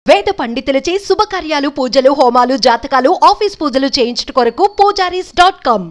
వేద పండితులచే శుభకార్యాలు, పూజలు, హోమాలు, జాతకాలు, ఆఫీస్ పూజలు చేయించుట కొరకు పూజారీస్.com.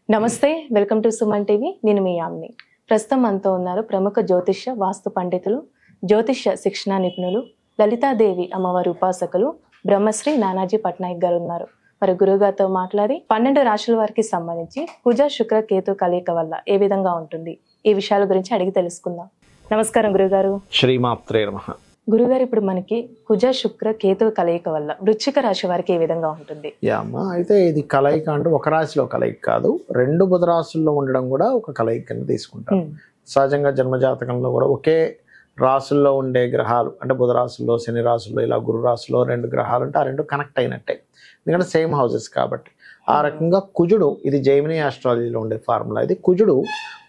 నమస్తే, వెల్కమ్ టు సుమన్ టీవీ. నేను మీ యామిని. ప్రస్తుతం మనతో ఉన్నారు ప్రముఖ జ్యోతిష్య వాస్తు పండితులు, జ్యోతిష్య శిక్షణ నిపుణులు, లలితాదేవి అమ్మవారి ఉపాసకులు బ్రహ్మశ్రీ నానాజీ పట్నాయక్ గారు ఉన్నారు. మరి గురుగారితో మాట్లాడి 12 రాశుల వారికి సంబంధించి కుజ శుక్ర కేతు కలయిక వల్ల ఏ విధంగా ఉంటుంది, ఈ విషయాల గురించి అడిగి తెలుసుకుందాం. నమస్కారం గురుగారు. శ్రీమాత్రే నమః. గురుగారు, ఇప్పుడు మనకి కుజ శుక్ర కేతు కలయిక వల్ల వృశ్చిక రాశి వారికి ఏ విధంగా ఉంటుంది? అమ్మా, అయితే ఇది కలయిక అంటే ఒక రాశిలో కలయిక కాదు, 2 బుధ రాశుల్లో ఉండడం కూడా ఒక కలయిక కింద తీసుకుంటాం. సహజంగా జన్మజాతకంలో కూడా ఒకే రాశుల్లో ఉండే గ్రహాలు అంటే బుధ రాశుల్లో, శని రాశుల్లో, ఇలా గురు రాశుల్లో 2 గ్రహాలు అంటే ఆ 2 కనెక్ట్ అయినట్టే, ఎందుకంటే సేమ్ హౌసెస్ కాబట్టి. ఆ రకంగా కుజుడు, ఇది జైమిని ఆస్ట్రాలజీలో ఉండే ఫార్ములా. ఇది కుజుడు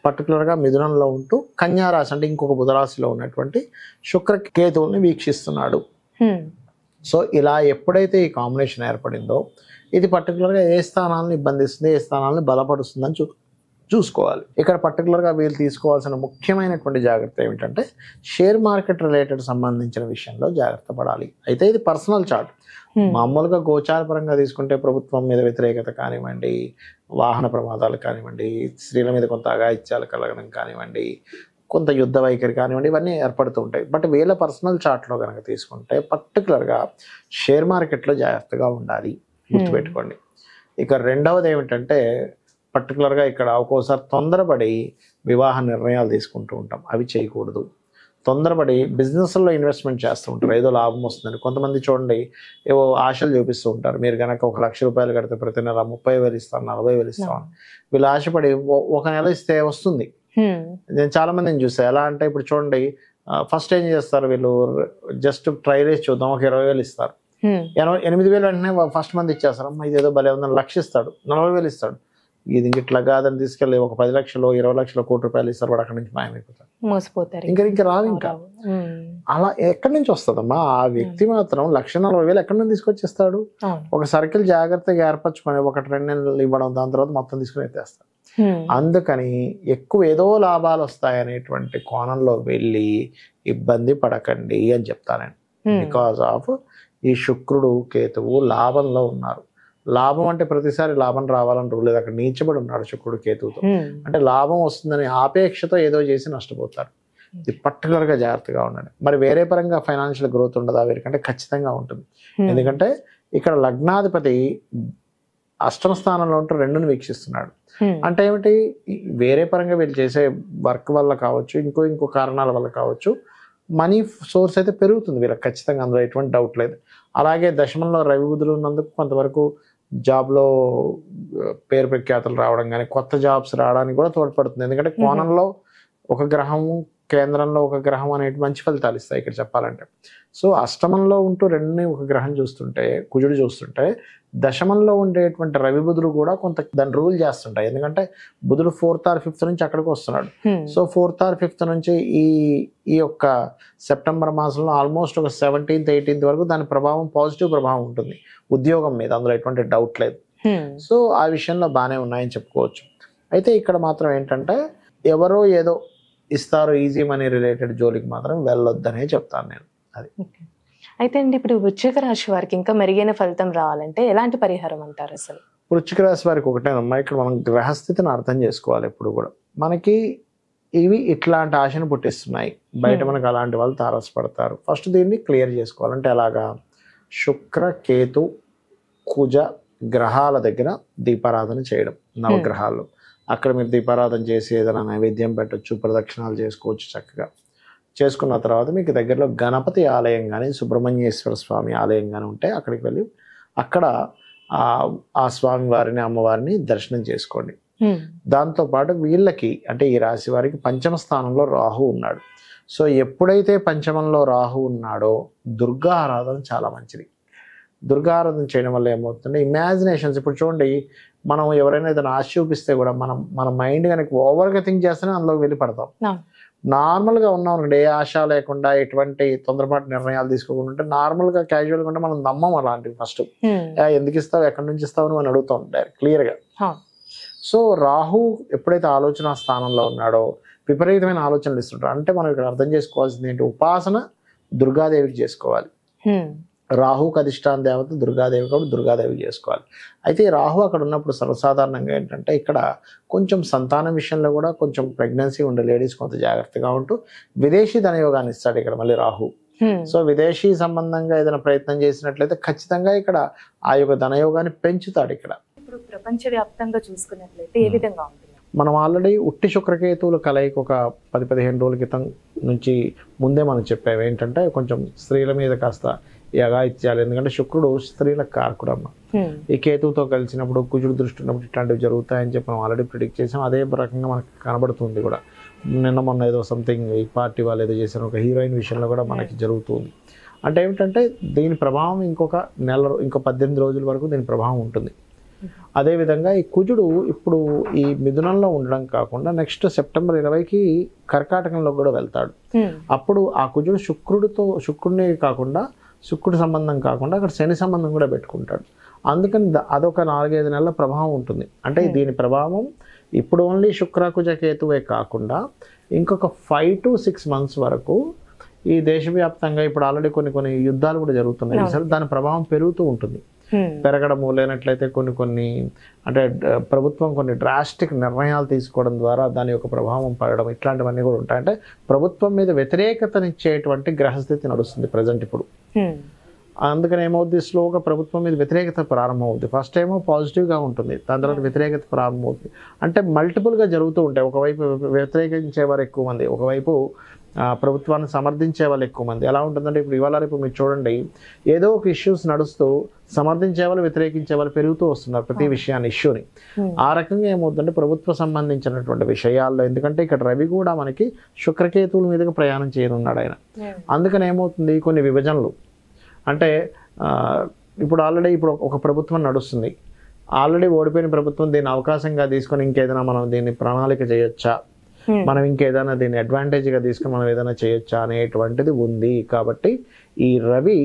పర్టికులర్గా మిథునంలో ఉంటూ కన్యా రాశి అంటే ఇంకొక బుధ రాశిలో ఉన్నటువంటి శుక్ర కేతువుల్ని వీక్షిస్తున్నాడు. సో ఇలా ఎప్పుడైతే ఈ కాంబినేషన్ ఏర్పడిందో ఇది పర్టికులర్గా ఏ స్థానాలను ఇబ్బందిస్తుంది, ఏ స్థానాలను బలపరుస్తుందని చూసుకోవాలి. ఇక్కడ పర్టికులర్గా వీళ్ళు తీసుకోవాల్సిన ముఖ్యమైనటువంటి జాగ్రత్త ఏమిటంటే షేర్ మార్కెట్ రిలేటెడ్ సంబంధించిన విషయంలో జాగ్రత్త పడాలి. అయితే ఇది పర్సనల్ చార్ట్. మామూలుగా గోచార పరంగా తీసుకుంటే ప్రభుత్వం మీద వ్యతిరేకత కానివ్వండి, వాహన ప్రమాదాలు కానివ్వండి, స్త్రీల మీద కొంత అఘాయిత్యాలు కలగడం కానివ్వండి, కొంత యుద్ధ వైఖరి కానివ్వండి, ఇవన్నీ ఏర్పడుతూ ఉంటాయి. బట్ వీళ్ళ పర్సనల్ చార్ట్లో కనుక తీసుకుంటే పర్టికులర్గా షేర్ మార్కెట్లో జాగ్రత్తగా ఉండాలి, గుర్తుపెట్టుకోండి. ఇక రెండవది ఏమిటంటే పర్టికులర్గా ఇక్కడ ఒక్కోసారి తొందరపడి వివాహ నిర్ణయాలు తీసుకుంటూ ఉంటాం, అవి చేయకూడదు. తొందరపడి బిజినెస్లో ఇన్వెస్ట్మెంట్ చేస్తూ ఉంటారు, ఏదో లాభం వస్తుందని. కొంతమంది చూడండి ఏవో ఆశలు చూపిస్తూ ఉంటారు, మీరు కనుక 1 లక్ష రూపాయలు కడితే ప్రతి నెల 30,000 ఇస్తాను, 40,000 ఇస్తాను. వీళ్ళు ఆశపడి ఒక నెల ఇస్తే వస్తుంది. నేను చాలా మందిని చూసాను. ఎలా అంటే ఇప్పుడు చూడండి, ఫస్ట్ ఏం చేస్తారు వీళ్ళు, జస్ట్ ట్రై రేస్ చూద్దాం, ఒక 20,000 ఇస్తారు. 8,000 వెంటనే ఫస్ట్ మంత్ ఇచ్చేస్తారు. అమ్మ ఇదేదో భలే ఉందని 1,00,000 ఇస్తాడు, 40,000 ఇస్తాడు. ఇది ఇట్లా కాదని తీసుకెళ్ళి ఒక 10 లక్షలు, 20 లక్షలు, ₹1 కోటి ఇస్తారు, వాడు అక్కడి నుంచి మాయమైపోతాడు, మోసపోతారు. ఇంకా రాదు. ఇంకా అలా ఎక్కడి నుంచి వస్తుందమ్మా? ఆ వ్యక్తి మాత్రం 1,40,000 ఎక్కడి నుంచి తీసుకొచ్చేస్తాడు? ఒక సర్కిల్ జాగ్రత్తగా ఏర్పరచుకొని 1-2 నెలలు ఇవ్వడం, దాని తర్వాత మొత్తం తీసుకుని ఎత్తేస్తాడు. అందుకని ఎక్కువ ఏదో లాభాలు వస్తాయనేటువంటి కోణంలో వెళ్ళి ఇబ్బంది పడకండి అని చెప్తానండి. బికాస్ ఆఫ్ ఈ శుక్రుడు కేతువు లాభంలో ఉన్నారు. లాభం అంటే ప్రతిసారి లాభం రావాలని రూల్ లేదు. అక్కడ నీచబడి ఉన్నాడు శుక్రుడు కేతువుతో. అంటే లాభం వస్తుందని ఆపేక్షతో ఏదో చేసి నష్టపోతారు. ఇది పర్టికులర్గా జాగ్రత్తగా ఉండండి. మరి వేరే పరంగా ఫైనాన్షియల్ గ్రోత్ ఉండదా వీరికంటే? ఖచ్చితంగా ఉంటుంది. ఎందుకంటే ఇక్కడ లగ్నాధిపతి అష్టమ స్థానంలో ఉంటూ 2ని వీక్షిస్తున్నాడు. అంటే ఏమిటి, వేరే పరంగా వీళ్ళు చేసే వర్క్ వల్ల కావచ్చు, ఇంకో కారణాల వల్ల కావచ్చు, మనీ సోర్స్ అయితే పెరుగుతుంది వీళ్ళకి ఖచ్చితంగా, అందులో ఎటువంటి డౌట్ లేదు. అలాగే దశమంలో రవి బుధులు ఉన్నందుకు కొంతవరకు జాబ్లో పేరు ప్రఖ్యాతలు రావడం కానీ, కొత్త జాబ్స్ రావడానికి కూడా తోడ్పడుతుంది. ఎందుకంటే కోణంలో ఒక గ్రహము, కేంద్రంలో ఒక గ్రహం అనేటి మంచి ఫలితాలు ఇస్తాయి ఇక్కడ చెప్పాలంటే. సో అష్టమంలో ఉంటూ 2ని ఒక గ్రహం చూస్తుంటే, కుజుడు చూస్తుంటే, దశమంలో ఉండేటువంటి రవి బుధుడు కూడా కొంత దాన్ని రూల్ చేస్తుంటాయి. ఎందుకంటే బుధుడు 4th or 5th నుంచి అక్కడికి వస్తున్నాడు. సో 4th or 5th నుంచి ఈ యొక్క సెప్టెంబర్ మాసంలో ఆల్మోస్ట్ ఒక 17th, 18th వరకు దాని ప్రభావం, పాజిటివ్ ప్రభావం ఉంటుంది ఉద్యోగం మీద, అందులో ఎటువంటి డౌట్ లేదు. సో ఆ విషయంలో బాగానే ఉన్నాయని చెప్పుకోవచ్చు. అయితే ఇక్కడ మాత్రం ఏంటంటే ఎవరో ఏదో ఇస్తారు ఈజీ మనీ రిలేటెడ్ జోలికి మాత్రం వెళ్ళొద్దనే చెప్తాను నేను. అది అయితే అండి, ఇప్పుడు వృశ్చిక రాశి వారికి ఇంకా మెరుగైన ఫలితం రావాలంటే ఎలాంటి పరిహారం అంటారు అసలు? వృశ్చిక రాశి వారికి ఒకటేనమ్మా, ఇక్కడ మనం గ్రహస్థితిని అర్థం చేసుకోవాలి. ఎప్పుడు కూడా మనకి ఇవి ఇట్లాంటి ఆశను పుట్టిస్తున్నాయి, బయట మనకు అలాంటి వాళ్ళు తారసపడతారు. ఫస్ట్ దీన్ని క్లియర్ చేసుకోవాలంటే ఎలాగా, శుక్ర కేతు కుజ గ్రహాల దగ్గర దీపారాధన చేయడం, నవగ్రహాల్లో అక్కడ మీరు దీపారాధన చేసి ఏదైనా నైవేద్యం పెట్టచ్చు, ప్రదక్షిణాలు చేసుకోవచ్చు. చక్కగా చేసుకున్న తర్వాత మీకు దగ్గరలో గణపతి ఆలయం కానీ, సుబ్రహ్మణ్యేశ్వర స్వామి ఆలయం కానీ ఉంటే అక్కడికి వెళ్ళి అక్కడ ఆ స్వామి వారిని, అమ్మవారిని దర్శనం చేసుకోండి. దాంతోపాటు వీళ్ళకి అంటే ఈ రాశి వారికి 5వ స్థానంలో రాహు ఉన్నాడు. సో ఎప్పుడైతే 5మంలో రాహు ఉన్నాడో దుర్గా ఆరాధన చాలా మంచిది. దుర్గా ఆరాధన చేయడం వల్ల ఏమవుతుందంటే ఇమాజినేషన్స్, ఇప్పుడు చూడండి మనం ఎవరైనా ఏదైనా ఆశ చూపిస్తే కూడా మన మైండ్ కనుక ఓవర్గా థింక్ చేస్తేనే అందులోకి వెళ్ళి పడతాం. నార్మల్గా ఉన్నాం అనుకోండి, ఏ ఆశ లేకుండా ఎటువంటి తొందరపాటు నిర్ణయాలు తీసుకోకుండా ఉంటే, నార్మల్గా క్యాజువల్గా ఉంటే మనం నమ్మం అలాంటివి. ఫస్ట్ ఎందుకు ఇస్తావు, ఎక్కడి నుంచి ఇస్తావు అని మనం అడుగుతాం డైరెక్ట్ క్లియర్గా. సో రాహు ఎప్పుడైతే ఆలోచన స్థానంలో ఉన్నాడో విపరీతమైన ఆలోచనలు ఇస్తుంటారు. అంటే మనం ఇక్కడ అర్థం చేసుకోవాల్సింది ఏంటి, ఉపాసన దుర్గాదేవికి చేసుకోవాలి. రాహుకి అధిష్టాన దేవత దుర్గాదేవి కాబట్టి దుర్గాదేవికి చేసుకోవాలి. అయితే ఈ రాహు అక్కడ ఉన్నప్పుడు సర్వసాధారణంగా ఏంటంటే ఇక్కడ కొంచెం సంతానం విషయంలో కూడా కొంచెం ప్రెగ్నెన్సీ ఉండే లేడీస్ కొంత జాగ్రత్తగా ఉంటూ విదేశీ ధనయోగాన్ని ఇస్తాడు ఇక్కడ మళ్ళీ రాహు. సో విదేశీ సంబంధంగా ఏదైనా ప్రయత్నం చేసినట్లయితే ఖచ్చితంగా ఇక్కడ ఆ యొక్క ధనయోగాన్ని పెంచుతాడు. ఇక్కడ ఇప్పుడు ప్రపంచవ్యాప్తంగా చూసుకున్నట్లయితే ఏ విధంగా ఉంటుంది? మనం ఆల్రెడీ ఉట్టి శుక్రకేతువుల కలయిక ఒక 10-15 రోజుల క్రితం నుంచి ముందే మనం చెప్పాము. ఏంటంటే కొంచెం స్త్రీల మీద కాస్త ఈ అఘాయిత్యాలు, ఎందుకంటే శుక్రుడు స్త్రీల కారకుడు అమ్మ. ఈ కేతువుతో కలిసినప్పుడు కుజుడు దృష్టి ఉన్నప్పుడు ఇట్లాంటివి జరుగుతాయని చెప్పి మనం ఆల్రెడీ ప్రిడిక్ట్ చేసాం. అదే రకంగా మనకు కనబడుతుంది కూడా. నిన్న మొన్న ఏదో సంథింగ్ ఈ పార్టీ వాళ్ళు ఏదో చేశారు, ఒక హీరోయిన్ విషయంలో కూడా మనకి జరుగుతుంది. అంటే ఏమిటంటే దీని ప్రభావం ఇంకో 18 రోజుల వరకు దీని ప్రభావం ఉంటుంది. అదేవిధంగా ఈ కుజుడు ఇప్పుడు ఈ మిథునంలో ఉండడం కాకుండా నెక్స్ట్ సెప్టెంబర్ 20కి కర్కాటకంలో కూడా వెళ్తాడు. అప్పుడు ఆ కుజుడు శుక్రుడిని కాకుండా శుక్రుడి సంబంధం కాకుండా అక్కడ శని సంబంధం కూడా పెట్టుకుంటాడు. అందుకని అదొక 4-5 నెలల ప్రభావం ఉంటుంది. అంటే దీని ప్రభావం ఇప్పుడు ఓన్లీ శుక్రకుజ కేతువే కాకుండా ఇంకొక 5 to 6 months వరకు ఈ దేశవ్యాప్తంగా ఇప్పుడు ఆల్రెడీ కొన్ని యుద్ధాలు కూడా జరుగుతున్నాయి. సరే, దాని ప్రభావం పెరుగుతూ ఉంటుంది. పెరగడము లేనట్లయితే కొన్ని అంటే ప్రభుత్వం కొన్ని డ్రాస్టిక్ నిర్ణయాలు తీసుకోవడం ద్వారా దాని యొక్క ప్రభావం పడడం, ఇట్లాంటివన్నీ కూడా ఉంటాయి. అంటే ప్రభుత్వం మీద వ్యతిరేకతనిచ్చేటువంటి గ్రహస్థితి నడుస్తుంది ప్రజెంట్ ఇప్పుడు. అందుకని ఏమవుద్ది, స్లోగా ప్రభుత్వం మీద వ్యతిరేకత ప్రారంభమవుద్ది. ఫస్ట్ ఏమో పాజిటివ్గా ఉంటుంది, దాని తర్వాత వ్యతిరేకత ప్రారంభమవుతుంది. అంటే మల్టిపుల్గా జరుగుతూ ఉంటాయి. ఒకవైపు వ్యతిరేకించేవారు ఎక్కువ మంది, ఒకవైపు ప్రభుత్వాన్ని సమర్థించే వాళ్ళు ఎక్కువ మంది. ఎలా ఉంటుందంటే ఇప్పుడు ఇవాళ రేపు మీరు చూడండి, ఏదో ఒక ఇష్యూస్ నడుస్తూ సమర్థించే వాళ్ళు వ్యతిరేకించే వాళ్ళు పెరుగుతూ వస్తున్నారు ప్రతి విషయాన్ని, ఇష్యూని. ఆ రకంగా ఏమవుతుందంటే ప్రభుత్వ సంబంధించినటువంటి విషయాల్లో, ఎందుకంటే ఇక్కడ రవి కూడా మనకి శుక్రకేతువుల మీదుగా ప్రయాణం చేయనున్నాడు ఆయన. అందుకని ఏమవుతుంది, కొన్ని విభజనలు అంటే ఇప్పుడు ఆల్రెడీ ఒక ప్రభుత్వం నడుస్తుంది, ఆల్రెడీ ఓడిపోయిన ప్రభుత్వం దీన్ని అవకాశంగా తీసుకొని ఇంకేదైనా మనం దీన్ని ప్రణాళిక చేయొచ్చా, మనం ఇంకేదైనా దీన్ని అడ్వాంటేజ్గా తీసుకుని మనం ఏదైనా చేయొచ్చా అనేటువంటిది ఉంది. కాబట్టి ఈ రవి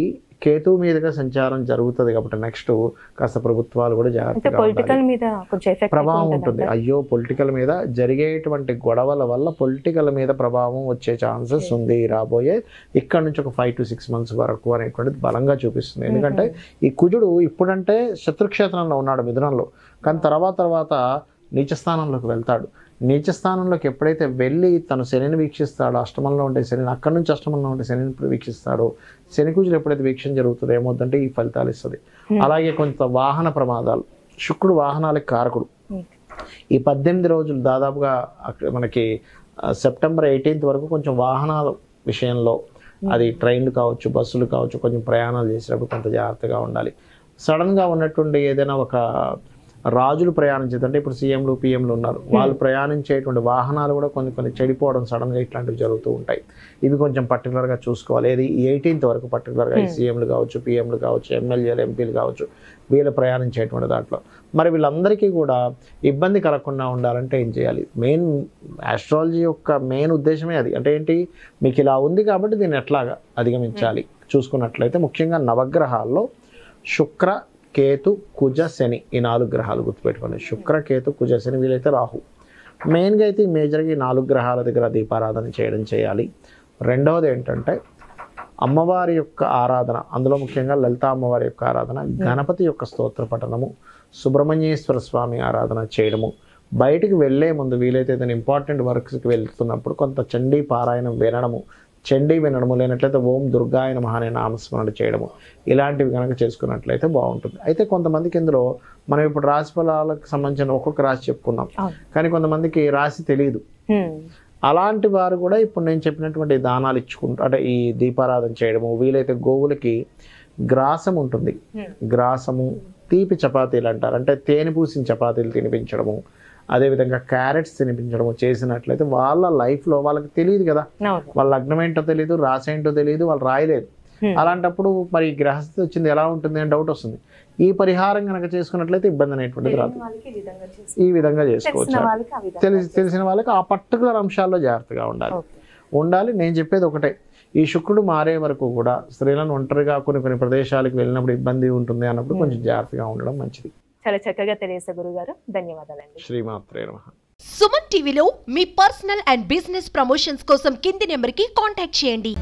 కేతువు మీదుగా సంచారం జరుగుతుంది కాబట్టి నెక్స్ట్ కాస్త ప్రభుత్వాలు కూడా జాగ్రత్తగా ప్రభావం ఉంటుంది. అయ్యో, పొలిటికల్ మీద జరిగేటువంటి గొడవల వల్ల పొలిటికల్ మీద ప్రభావం వచ్చే ఛాన్సెస్ ఉంది రాబోయే ఇక్కడ నుంచి ఒక 5 to 6 months వరకు అనేటువంటిది బలంగా చూపిస్తుంది. ఎందుకంటే ఈ కుజుడు ఇప్పుడంటే శత్రుక్షేత్రంలో ఉన్నాడు మిథునంలో, కానీ తర్వాత నీచస్థానంలోకి వెళ్తాడు. నీచస్థానంలోకి ఎప్పుడైతే వెళ్ళి తను శనిని వీక్షిస్తాడో, అష్టమంలో ఉండే శనిని, అక్కడి నుంచి అష్టమంలో ఉండే శనిని వీక్షిస్తాడో, శని కుజులు ఎప్పుడైతే వీక్షణ జరుగుతుందో ఏమవుతుందంటే ఈ ఫలితాలు ఇస్తుంది. అలాగే కొంత వాహన ప్రమాదాలు, శుక్రుడు వాహనాలకు కారకుడు. ఈ 18 రోజులు దాదాపుగా మనకి సెప్టెంబర్ 18th వరకు కొంచెం వాహనాల విషయంలో, అది ట్రైన్లు కావచ్చు, బస్సులు కావచ్చు, కొంచెం ప్రయాణాలు చేసేటప్పుడు కొంత జాగ్రత్తగా ఉండాలి. సడన్గా ఉన్నటువంటి ఏదైనా ఒక రాజులు ప్రయాణించేదంటే ఇప్పుడు సీఎంలు పిఎంలు ఉన్నారు, వాళ్ళు ప్రయాణించేటువంటి వాహనాలు కూడా కొన్ని చెడిపోవడం సడన్గా ఇట్లాంటివి జరుగుతూ ఉంటాయి. ఇవి కొంచెం పర్టికులర్గా చూసుకోవాలి. ఏది 18th వరకు పర్టికులర్గా ఈ సీఎంలు కావచ్చు, పిఎంలు కావచ్చు, ఎమ్మెల్యేలు ఎంపీలు కావచ్చు, వీళ్ళు ప్రయాణించేటువంటి దాంట్లో మరి వీళ్ళందరికీ కూడా ఇబ్బంది కలగకుండా ఉండాలంటే ఏం చేయాలి? మెయిన్ ఆస్ట్రాలజీ యొక్క మెయిన్ ఉద్దేశమే అది. అంటే ఏంటి, మీకు ఇలా ఉంది కాబట్టి దీన్ని ఎట్లాగా అధిగమించాలి చూసుకున్నట్లయితే ముఖ్యంగా నవగ్రహాల్లో శుక్ర, కేతు, కుజ, శని, ఈ 4 గ్రహాలు గుర్తుపెట్టుకోండి. శుక్ర, కేతు, కుజ, శని, వీలైతే రాహు. మెయిన్గా అయితే ఈ మేజర్గా ఈ 4 గ్రహాల దగ్గర దీపారాధన చేయాలి. రెండవది ఏంటంటే అమ్మవారి యొక్క ఆరాధన, అందులో ముఖ్యంగా లలితా అమ్మవారి యొక్క ఆరాధన, గణపతి యొక్క స్తోత్ర పఠనము, సుబ్రహ్మణ్యేశ్వర స్వామి ఆరాధన చేయడము. బయటికి వెళ్ళే ముందు వీలైతే ఏదైనా ఇంపార్టెంట్ వర్క్స్కి వెళ్తున్నప్పుడు కొంత చండీ పారాయణం వినడము, లేనట్లయితే ఓం దుర్గాయ నమః అనే నామస్మరణ చేయడము, ఇలాంటివి కనుక చేసుకున్నట్లయితే బాగుంటుంది. అయితే కొంతమందికి ఇందులో మనం ఇప్పుడు రాశి ఫలాలకు సంబంధించిన ఒక్కొక్క రాశి చెప్పుకున్నాం, కానీ కొంతమందికి రాశి తెలియదు. అలాంటి వారు కూడా ఇప్పుడు నేను చెప్పినటువంటి దానాలు ఇచ్చుకుంటూ, అంటే ఈ దీపారాధన చేయడము, వీలైతే గోవులకి గ్రాసం ఉంటుంది, గ్రాసము, తీపి చపాతీలు అంటారు, అంటే తేనె పూసిన చపాతీలు తినిపించడము, అదేవిధంగా క్యారెట్స్ తినిపించడము చేసినట్లయితే వాళ్ళ లైఫ్లో వాళ్ళకి తెలియదు కదా, వాళ్ళ లగ్నం ఏంటో తెలియదు, రాశి ఏంటో తెలియదు, వాళ్ళు రాయలేదు. అలాంటిప్పుడు మరి గ్రహస్థితి వచ్చింది ఎలా ఉంటుంది అని డౌట్ వస్తుంది. ఈ పరిహారం కనుక చేసుకున్నట్లయితే ఇబ్బంది అనేటువంటిది రాదు. ఈ విధంగా చేసుకోవచ్చు. తెలిసిన వాళ్ళకి ఆ పర్టికులర్ అంశాల్లో జాగ్రత్తగా ఉండాలి. నేను చెప్పేది ఒకటే, ఈ శుక్రుడు మారే వరకు కూడా స్త్రీలను ఒంటరిగా కొన్ని ప్రదేశాలకు వెళ్ళినప్పుడు ఇబ్బంది ఉంటుంది అన్నప్పుడు కొంచెం జాగ్రత్తగా ఉండడం మంచిది. చాలా చక్కగా తెలియజేశారు గురుగారు, ధన్యవాదాలండి. శ్రీమాత్రే నమః. సుమన్ టీవీలో మీ పర్సనల్ అండ్ బిజినెస్ ప్రమోషన్స్ కోసం కింది నెంబర్కి కాంటాక్ట్ చేయండి.